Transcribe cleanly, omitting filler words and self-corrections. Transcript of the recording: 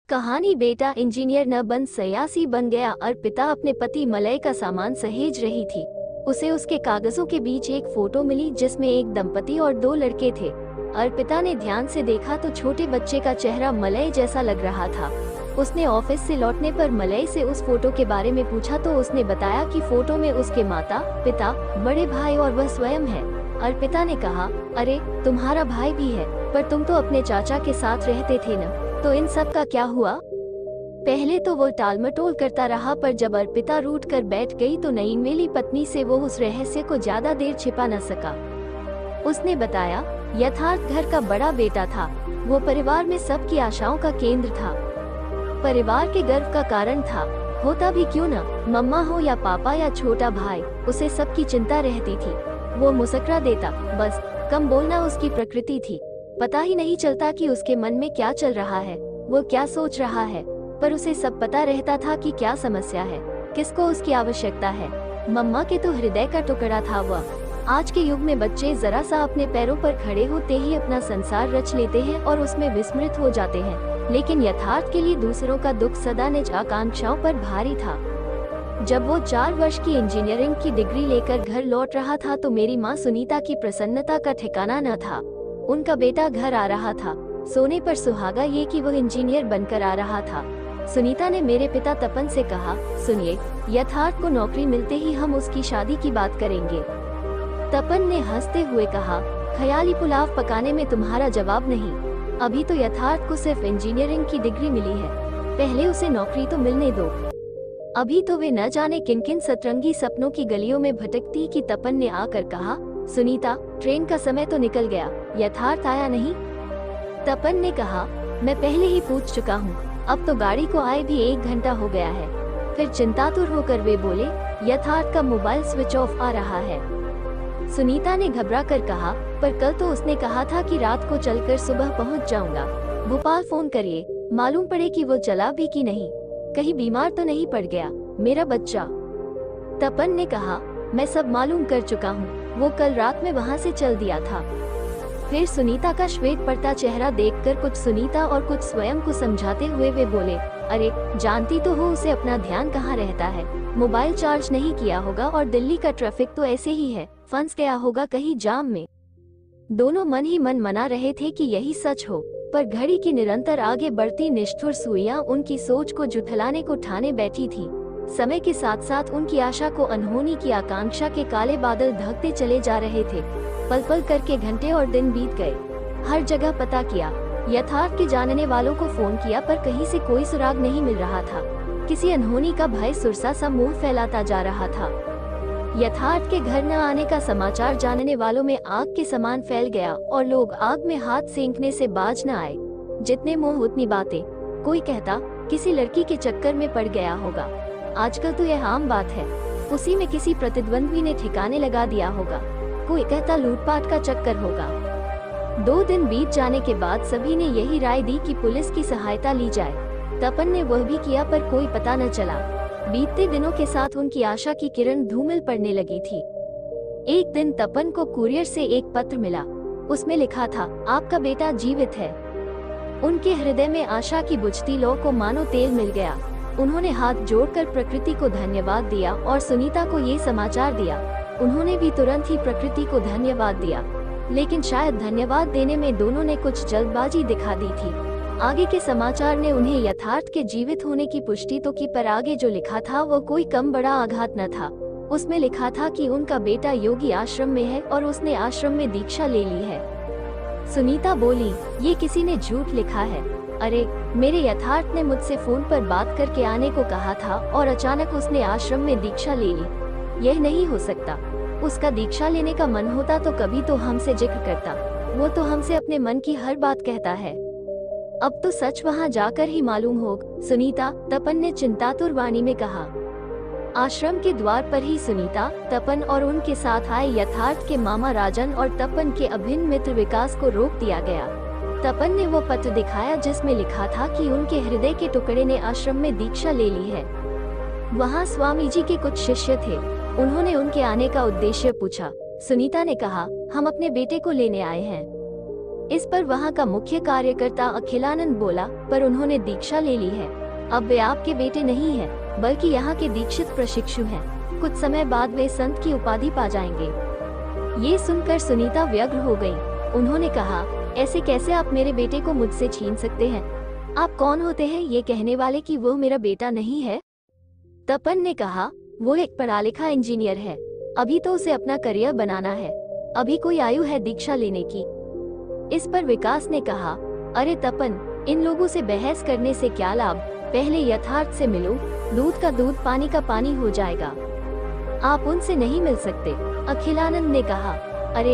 कहानी बेटा इंजीनियर न बन सयासी बन गया। अर्पिता अपने पति मलय का सामान सहेज रही थी। उसे उसके कागजों के बीच एक फोटो मिली जिसमें एक दंपति और दो लड़के थे। अर्पिता ने ध्यान से देखा तो छोटे बच्चे का चेहरा मलय जैसा लग रहा था। उसने ऑफिस से लौटने पर मलय से उस फोटो के बारे में पूछा तो उसने बताया कि फोटो में उसके माता, पिता, बड़े भाई और वह स्वयं है। अर्पिता ने कहा, अरे तुम्हारा भाई भी है, पर तुम तो अपने चाचा के साथ रहते थे न, तो इन सब का क्या हुआ? पहले तो वो टालमटोल करता रहा, पर जब अर्पिता रूठ कर बैठ गई तो नईनवेली पत्नी से वो उस रहस्य को ज्यादा देर छिपा न सका। उसने बताया, यथार्थ घर का बड़ा बेटा था। वो परिवार में सबकी आशाओं का केंद्र था, परिवार के गर्व का कारण था। होता भी क्यों न, मम्मा हो या पापा या छोटा भाई, उसे सबकी चिंता रहती थी। वो मुस्कुरा देता, बस कम बोलना उसकी प्रकृति थी। पता ही नहीं चलता कि उसके मन में क्या चल रहा है, वो क्या सोच रहा है, पर उसे सब पता रहता था कि क्या समस्या है, किसको उसकी आवश्यकता है। मम्मा के तो हृदय का टुकड़ा था वह। आज के युग में बच्चे जरा सा अपने पैरों पर खड़े होते ही अपना संसार रच लेते हैं और उसमें विस्मृत हो जाते हैं, लेकिन यथार्थ के लिए दूसरों का दुख सदा निज आकांक्षाओं पर भारी था। जब वो 4 वर्ष की इंजीनियरिंग की डिग्री लेकर घर लौट रहा था तो मेरी माँ सुनीता की प्रसन्नता का ठिकाना न था। उनका बेटा घर आ रहा था, सोने पर सुहागा ये कि वो इंजीनियर बनकर आ रहा था। सुनीता ने मेरे पिता तपन से कहा, सुनिए, यथार्थ को नौकरी मिलते ही हम उसकी शादी की बात करेंगे। तपन ने हंसते हुए कहा, ख्याली पुलाव पकाने में तुम्हारा जवाब नहीं। अभी तो यथार्थ को सिर्फ इंजीनियरिंग की डिग्री मिली है, पहले उसे नौकरी तो मिलने दो। अभी तो वे न जाने किन किन सतरंगी सपनों की गलियों में भटकती कि तपन ने आकर कहा, सुनीता, ट्रेन का समय तो निकल गया, यथार्थ आया नहीं? तपन ने कहा, मैं पहले ही पूछ चुका हूँ, अब तो गाड़ी को आए भी 1 घंटा हो गया है। फिर चिंतातुर होकर वे बोले, यथार्थ का मोबाइल स्विच ऑफ आ रहा है। सुनीता ने घबरा कर कहा, पर कल तो उसने कहा था कि रात को चलकर सुबह पहुँच जाऊंगा। भोपाल फोन करिए, मालूम पड़े कि वो चला भी कि नहीं, कहीं बीमार तो नहीं पड़ गया मेरा बच्चा। तपन ने कहा, मैं सब मालूम कर चुका हूँ, वो कल रात में वहाँ से चल दिया था। फिर सुनीता का श्वेत पड़ता चेहरा देखकर कुछ सुनीता और कुछ स्वयं को समझाते हुए वे बोले, अरे जानती तो हो उसे अपना ध्यान कहाँ रहता है, मोबाइल चार्ज नहीं किया होगा और दिल्ली का ट्रैफिक तो ऐसे ही है, फंस गया होगा कहीं जाम में। दोनों मन ही मन मना रहे थे कि यही सच हो, पर घड़ी की निरंतर आगे बढ़ती निष्ठुर सुइयां उनकी सोच को जुठलाने को ठाने बैठी थी। समय के साथ साथ उनकी आशा को अनहोनी की आकांक्षा के काले बादल ढकते चले जा रहे थे। पल पल करके घंटे और दिन बीत गए। हर जगह पता किया, यथार्थ के जानने वालों को फोन किया, पर कहीं से कोई सुराग नहीं मिल रहा था। किसी अनहोनी का भय सुरसा सा मुंह फैलाता जा रहा था। यथार्थ के घर न आने का समाचार जानने वालों में आग के समान फैल गया और लोग आग में हाथ सेंकने से बाज न आए। जितने मुंह उतनी बातें। कोई कहता किसी लड़की के चक्कर में पड़ गया होगा, आजकल तो यह आम बात है, उसी में किसी प्रतिद्वंद्वी ने ठिकाने लगा दिया होगा। कोई कहता लूटपाट का चक्कर होगा। 2 दिन बीत जाने के बाद सभी ने यही राय दी कि पुलिस की सहायता ली जाए। तपन ने वह भी किया, पर कोई पता न चला। बीतते दिनों के साथ उनकी आशा की किरण धूमिल पड़ने लगी थी। एक दिन तपन को कुरियर से एक पत्र मिला। उसमें लिखा था, आपका बेटा जीवित है। उनके हृदय में आशा की बुझती लौ को मानो तेल मिल गया। उन्होंने हाथ जोड़कर प्रकृति को धन्यवाद दिया और सुनीता को ये समाचार दिया। उन्होंने भी तुरंत ही प्रकृति को धन्यवाद दिया, लेकिन शायद धन्यवाद देने में दोनों ने कुछ जल्दबाजी दिखा दी थी। आगे के समाचार ने उन्हें यथार्थ के जीवित होने की पुष्टि तो की, पर आगे जो लिखा था वो कोई कम बड़ा आघात न था। उसमें लिखा था कि उनका बेटा योगी आश्रम में है और उसने आश्रम में दीक्षा ले ली है। सुनीता बोली, ये किसी ने झूठ लिखा है। अरे, मेरे यथार्थ ने मुझसे फोन पर बात करके आने को कहा था और अचानक उसने आश्रम में दीक्षा ले ली। यह नहीं हो सकता। उसका दीक्षा लेने का मन होता तो कभी तो हमसे जिक्र करता। वो तो हमसे अपने मन की हर बात कहता है। अब तो सच वहाँ जाकर ही मालूम होगा, सुनीता, तपन ने चिंतातुर वाणी में कहा। आश्रम के द्वार पर ही सुनीता, तपन और उनके साथ आए यथार्थ के मामा राजन और तपन के अभिन्न मित्र विकास को रोक दिया गया। तपन ने वो पत्र दिखाया जिसमें लिखा था कि उनके हृदय के टुकड़े ने आश्रम में दीक्षा ले ली है। वहाँ स्वामी जी के कुछ शिष्य थे। उन्होंने उनके आने का उद्देश्य पूछा। सुनीता ने कहा, हम अपने बेटे को लेने आए हैं। इस पर वहाँ का मुख्य कार्यकर्ता अखिलानंद बोला, पर उन्होंने दीक्षा ले ली है। अब वे आपके बेटे नहीं हैं, बल्कि यहाँ के दीक्षित प्रशिक्षु हैं। कुछ समय बाद वे संत की उपाधि पा जाएंगे। ये सुनकर सुनीता व्यग्र हो गई। उन्होंने कहा, ऐसे कैसे आप मेरे बेटे को मुझसे छीन सकते हैं? आप कौन होते हैं ये कहने वाले कि वो मेरा बेटा नहीं है? तपन ने कहा, वो एक पढ़ा लिखा इंजीनियर है। अभी तो उसे अपना करियर बनाना है। अभी कोई आयु है दीक्षा लेने की? इस पर विकास ने कहा, अरे तपन, इन लोगों से बहस करने से क्या लाभ? पहले यथार्थ से मिलो, दूध का दूध पानी का पानी हो जाएगा। आप उनसे नहीं मिल सकते। अखिलानंद ने कहा,